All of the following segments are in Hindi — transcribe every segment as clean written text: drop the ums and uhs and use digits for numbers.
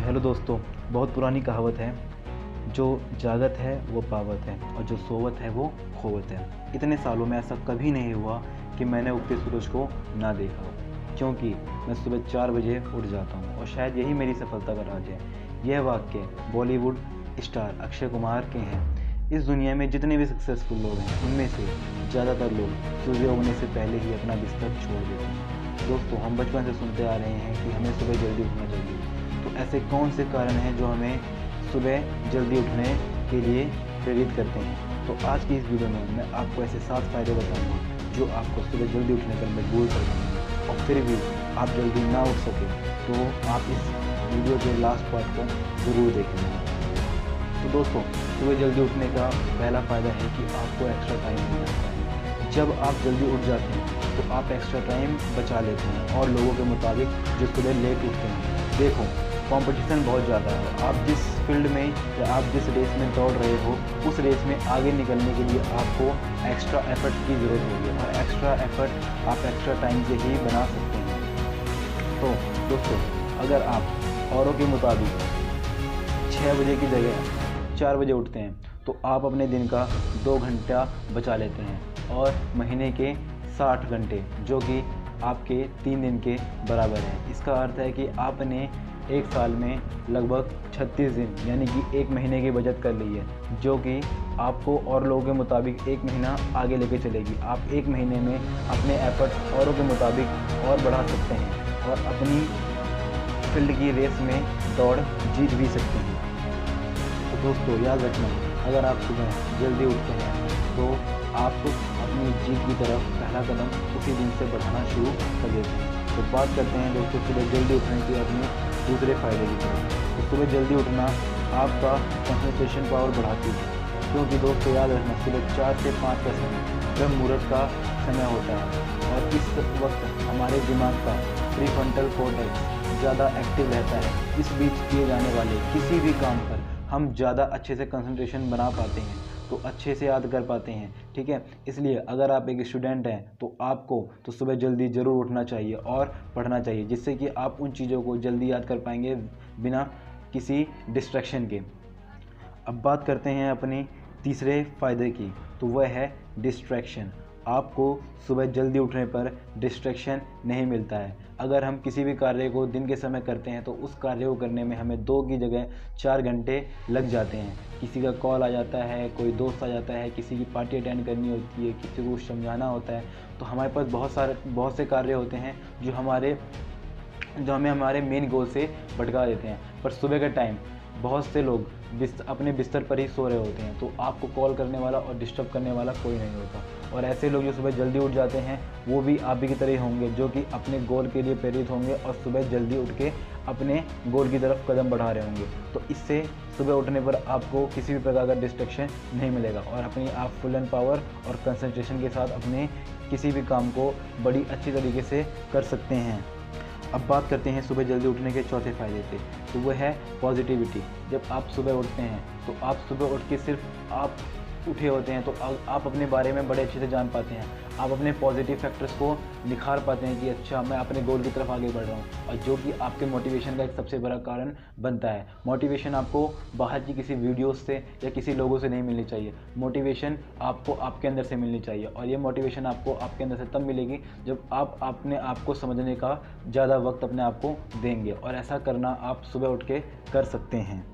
हेलो दोस्तों, बहुत पुरानी कहावत है, जो जागत है वो पावत है और जो सोवत है वो खोवत है। इतने सालों में ऐसा कभी नहीं हुआ कि मैंने उगते सूरज को ना देखा हो, क्योंकि मैं सुबह 4 बजे उठ जाता हूँ और शायद यही मेरी सफलता का राज है। यह वाक्य बॉलीवुड स्टार अक्षय कुमार के हैं। इस दुनिया में जितने भी सक्सेसफुल लोग हैं, उनमें से ज़्यादातर लोग सूर्य उगने से पहले ही अपना बिस्तर छोड़ देते हैं। दोस्तों, हम बचपन से सुनते आ रहे हैं कि हमें सुबह जल्दी उठना चाहिए। तो ऐसे कौन से कारण हैं जो हमें सुबह जल्दी उठने के लिए प्रेरित करते हैं? तो आज की इस वीडियो में मैं आपको ऐसे 7 फ़ायदे बताऊंगा जो आपको सुबह जल्दी उठने पर मजबूर कर देंगे। और फिर भी आप जल्दी ना उठ सके तो आप इस वीडियो के लास्ट पार्ट को ज़रूर देखेंगे। तो दोस्तों, सुबह जल्दी उठने का पहला फ़ायदा है कि आपको एक्स्ट्रा टाइम मिल जाता है। जब आप जल्दी उठ जाते हैं तो आप एक्स्ट्रा टाइम बचा लेते हैं और लोगों के मुताबिक जो सुबह लेट उठते हैं। देखो, कंपटीशन बहुत ज़्यादा है। आप जिस फील्ड में या आप जिस रेस में दौड़ रहे हो, उस रेस में आगे निकलने के लिए आपको एक्स्ट्रा एफर्ट की ज़रूरत होगी और एक्स्ट्रा एफर्ट आप एक्स्ट्रा टाइम से ही बना सकते हैं। तो दोस्तों, अगर आप औरों के मुताबिक 6 बजे की जगह 4 बजे उठते हैं तो आप अपने दिन का 2 घंटा बचा लेते हैं और महीने के 60 घंटे, जो कि आपके 3 दिन के बराबर है। इसका अर्थ है कि आपने एक साल में लगभग 36 दिन यानी कि 1 महीने की बचत कर ली है, जो कि आपको और लोगों के मुताबिक 1 महीना आगे लेके चलेगी। आप 1 महीने में अपने एफर्ट औरों के मुताबिक और बढ़ा सकते हैं और अपनी फील्ड की रेस में दौड़ जीत भी सकते हैं। तो दोस्तों, याद रखना, अगर आप सुबह जल्दी उठते हैं तो आप अपनी जीत की तरफ पहला कदम उसी दिन से बढ़ाना शुरू कर देते हैं। तो बात करते हैं दोस्तों सुबह जल्दी उठने के अपने दूसरे फ़ायदे की तरफ। तो सुबह जल्दी उठना आपका कंसंट्रेशन पावर बढ़ाती है, क्योंकि दोस्तों याद रखना, सुबह 4 से 5 का समय ब्रह्म मुहूर्त का समय होता है और इस वक्त हमारे दिमाग का प्रीफ्रंटल कॉर्टेक्स ज़्यादा एक्टिव रहता है। इस बीच किए जाने वाले किसी भी काम पर हम ज़्यादा अच्छे से कंसंट्रेशन बना पाते हैं, तो अच्छे से याद कर पाते हैं। ठीक है, इसलिए अगर आप एक स्टूडेंट हैं तो आपको तो सुबह जल्दी ज़रूर उठना चाहिए और पढ़ना चाहिए, जिससे कि आप उन चीज़ों को जल्दी याद कर पाएंगे बिना किसी डिस्ट्रैक्शन के। अब बात करते हैं अपने तीसरे फ़ायदे की, तो वह है डिस्ट्रैक्शन। आपको सुबह जल्दी उठने पर डिस्ट्रैक्शन नहीं मिलता है। अगर हम किसी भी कार्य को दिन के समय करते हैं तो उस कार्य को करने में हमें 2 की जगह 4 घंटे लग जाते हैं। किसी का कॉल आ जाता है, कोई दोस्त आ जाता है, किसी की पार्टी अटेंड करनी होती है, किसी को कुछ समझाना होता है। तो हमारे पास बहुत से कार्य होते हैं जो हमें हमारे मेन गोल से भटका देते हैं। पर सुबह के टाइम बहुत से लोग अपने बिस्तर पर ही सो रहे होते हैं, तो आपको कॉल करने वाला और डिस्टर्ब करने वाला कोई नहीं होता। और ऐसे लोग जो सुबह जल्दी उठ जाते हैं वो भी आप ही की तरह ही होंगे, जो कि अपने गोल के लिए प्रेरित होंगे और सुबह जल्दी उठ के अपने गोल की तरफ कदम बढ़ा रहे होंगे। तो इससे सुबह उठने पर आपको किसी भी प्रकार का डिस्ट्रैक्शन नहीं मिलेगा और अपनी आप फुल एंड पावर और कंसंट्रेशन के साथ अपने किसी भी काम को बड़ी अच्छी तरीके से कर सकते हैं। अब बात करते हैं सुबह जल्दी उठने के चौथे फ़ायदे पे, तो वह है पॉजिटिविटी। जब आप सुबह उठते हैं तो आप सुबह उठ के सिर्फ आप उठे होते हैं तो आप अपने बारे में बड़े अच्छे से जान पाते हैं। आप अपने पॉजिटिव फैक्टर्स को निखार पाते हैं कि अच्छा, मैं अपने गोल की तरफ आगे बढ़ रहा हूँ, और जो कि आपके मोटिवेशन का एक सबसे बड़ा कारण बनता है। मोटिवेशन आपको बाहर की किसी वीडियोस से या किसी लोगों से नहीं मिलनी चाहिए। मोटिवेशन आपको आपके अंदर से मिलनी चाहिए और ये मोटिवेशन आपको आपके अंदर से तब मिलेगी जब आप अपने आप को समझने का ज़्यादा वक्त अपने आप को देंगे, और ऐसा करना आप सुबह उठ के कर सकते हैं।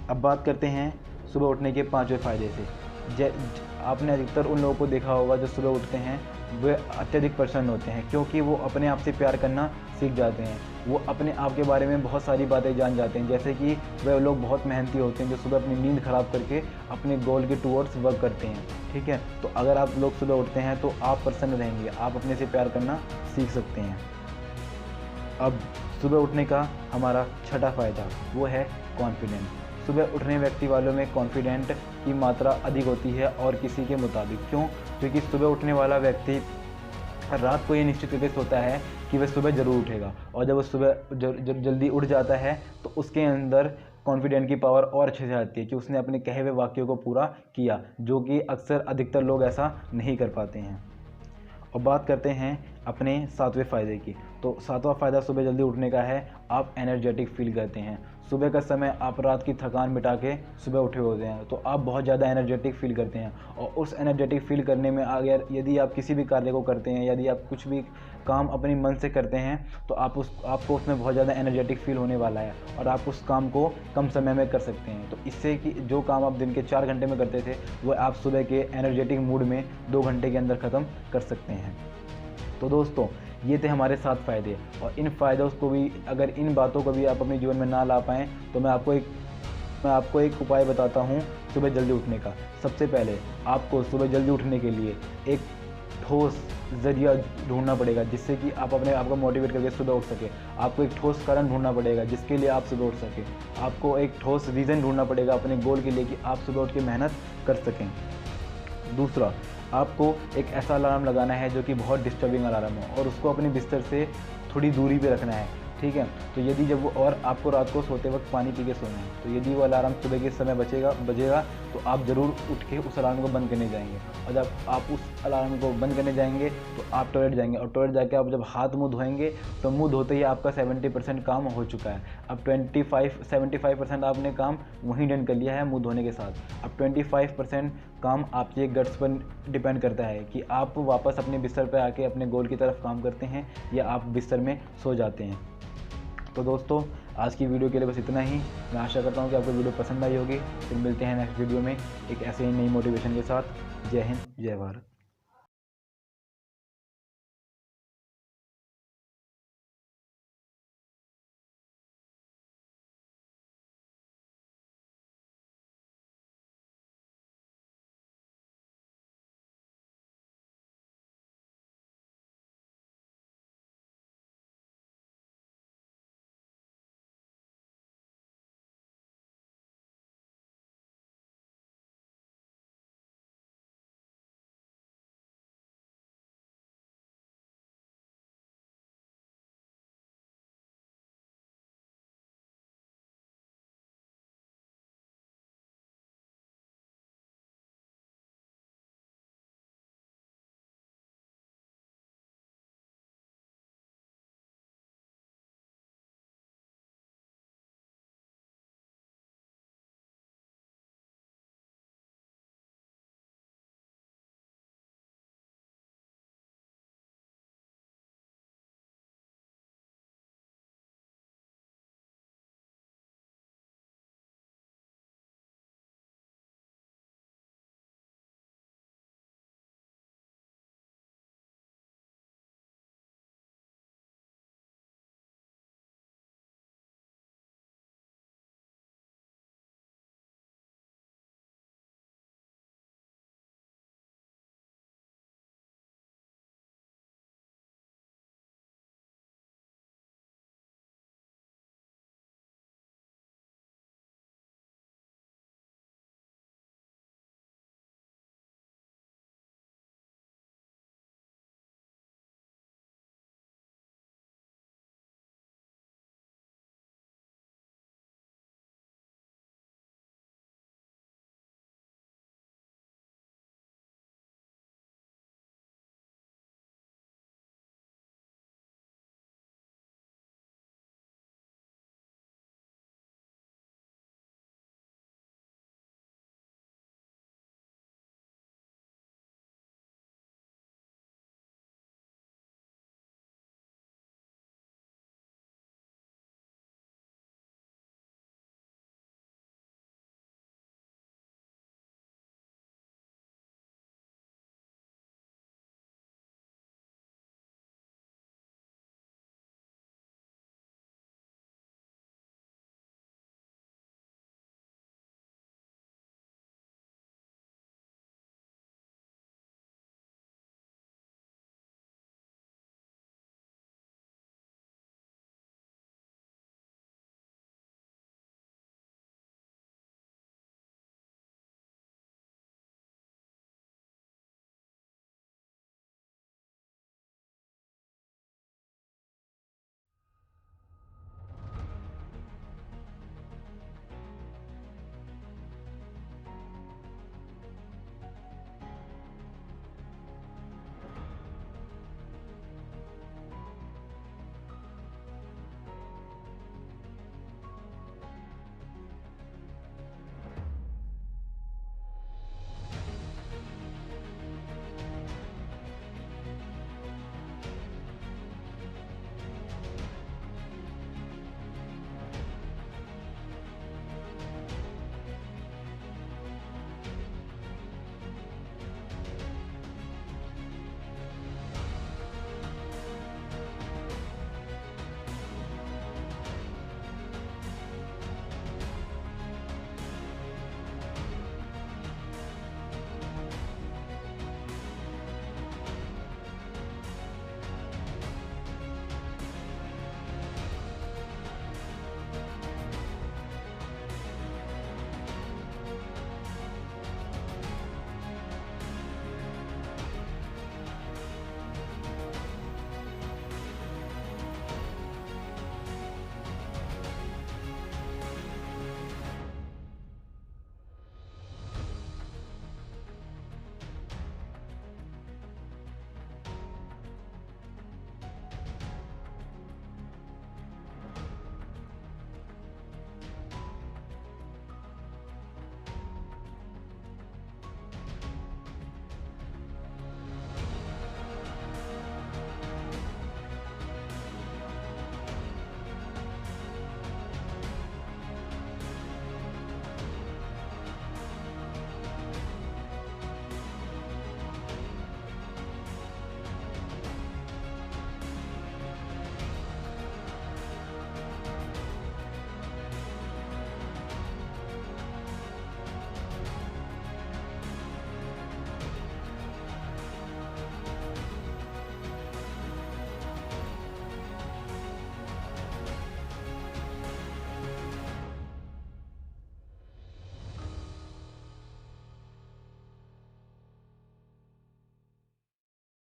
अब बात करते हैं सुबह उठने के 5वें फ़ायदे से। आपने अधिकतर उन लोगों को देखा होगा जो सुबह उठते हैं वे अत्यधिक प्रसन्न होते हैं, क्योंकि वो अपने आप से प्यार करना सीख जाते हैं। वो अपने आप के बारे में बहुत सारी बातें जान जाते हैं, जैसे कि वे लोग बहुत मेहनती होते हैं जो सुबह अपनी नींद ख़राब करके अपने गोल के टूवर्ड्स वर्क करते हैं। ठीक है, तो अगर आप लोग सुबह उठते हैं तो आप प्रसन्न रहेंगे, आप अपने से प्यार करना सीख सकते हैं। अब सुबह उठने का हमारा छठा फ़ायदा वो है कॉन्फिडेंस। सुबह उठने व्यक्ति वालों में कॉन्फिडेंट की मात्रा अधिक होती है और किसी के मुताबिक। क्यों? क्योंकि सुबह उठने वाला व्यक्ति रात को ये निश्चित करके सोता है कि वह सुबह ज़रूर उठेगा, और जब वह सुबह जल्दी उठ जाता है तो उसके अंदर कॉन्फिडेंट की पावर और अच्छे से आती है कि उसने अपने कहे हुए वाक्यों को पूरा किया, जो कि अक्सर अधिकतर लोग ऐसा नहीं कर पाते हैं। और बात करते हैं अपने 7वें फ़ायदे की, तो तो सातवां फ़ायदा सुबह जल्दी उठने का है, आप एनर्जेटिक फील करते हैं। सुबह का समय आप रात की थकान मिटा के सुबह उठे होते हैं तो आप बहुत ज़्यादा एनर्जेटिक फील करते हैं। और उस एनर्जेटिक फील करने में अगर यदि आप किसी भी कार्य को करते हैं, यदि आप कुछ भी काम अपने मन से करते हैं तो आपको उसमें बहुत ज़्यादा एनर्जेटिक फील होने वाला है और आप उस काम को कम समय में कर सकते हैं। तो इससे कि जो काम आप दिन के 4 घंटे में करते थे वो आप सुबह के एनर्जेटिक मूड में 2 घंटे के अंदर ख़त्म कर सकते हैं। तो दोस्तों, ये थे हमारे 7 फ़ायदे। और इन फ़ायदों को भी, अगर इन बातों को भी आप अपने जीवन में ना ला पाएँ तो मैं आपको एक उपाय बताता हूँ सुबह जल्दी उठने का। सबसे पहले आपको सुबह जल्दी उठने के लिए एक ठोस ज़रिया ढूंढना पड़ेगा जिससे कि आप अपने आप को मोटिवेट करके सुबह उठ सके। आपको एक ठोस कारण ढूंढना पड़ेगा जिसके लिए आप सुबह उठ सकें। आपको एक ठोस रीज़न ढूंढना पड़ेगा अपने गोल के लिए कि आप सुबह उठ के मेहनत कर सकें। दूसरा, आपको एक ऐसा अलार्म लगाना है जो कि बहुत डिस्टर्बिंग अलार्म हो और उसको अपने बिस्तर से थोड़ी दूरी पे रखना है, ठीक है। तो यदि जब वो, और आपको रात को सोते वक्त पानी पी के सोना है, तो यदि वो अलार्म सुबह के समय बजेगा तो आप ज़रूर उठ के उस अलार्म को बंद करने जाएंगे। और जब आप उस अलार्म को बंद करने जाएंगे तो आप टॉयलेट जाएंगे और टॉयलेट जाके आप जब हाथ मुँह धोएंगे तो मुँह धोते ही आपका 70% काम हो चुका है। अब 75% आपने काम वहीं डन कर लिया है मुँह धोने के साथ। अब 25% काम आपके गट्स पर डिपेंड करता है कि आप वापस अपने बिस्तर पर आके अपने गोल की तरफ काम करते हैं या आप बिस्तर में सो जाते हैं। तो दोस्तों, आज की वीडियो के लिए बस इतना ही। मैं आशा करता हूँ कि आपको वीडियो पसंद आई होगी। फिर मिलते हैं नेक्स्ट वीडियो में एक ऐसे ही नई मोटिवेशन के साथ। जय हिंद, जय भारत।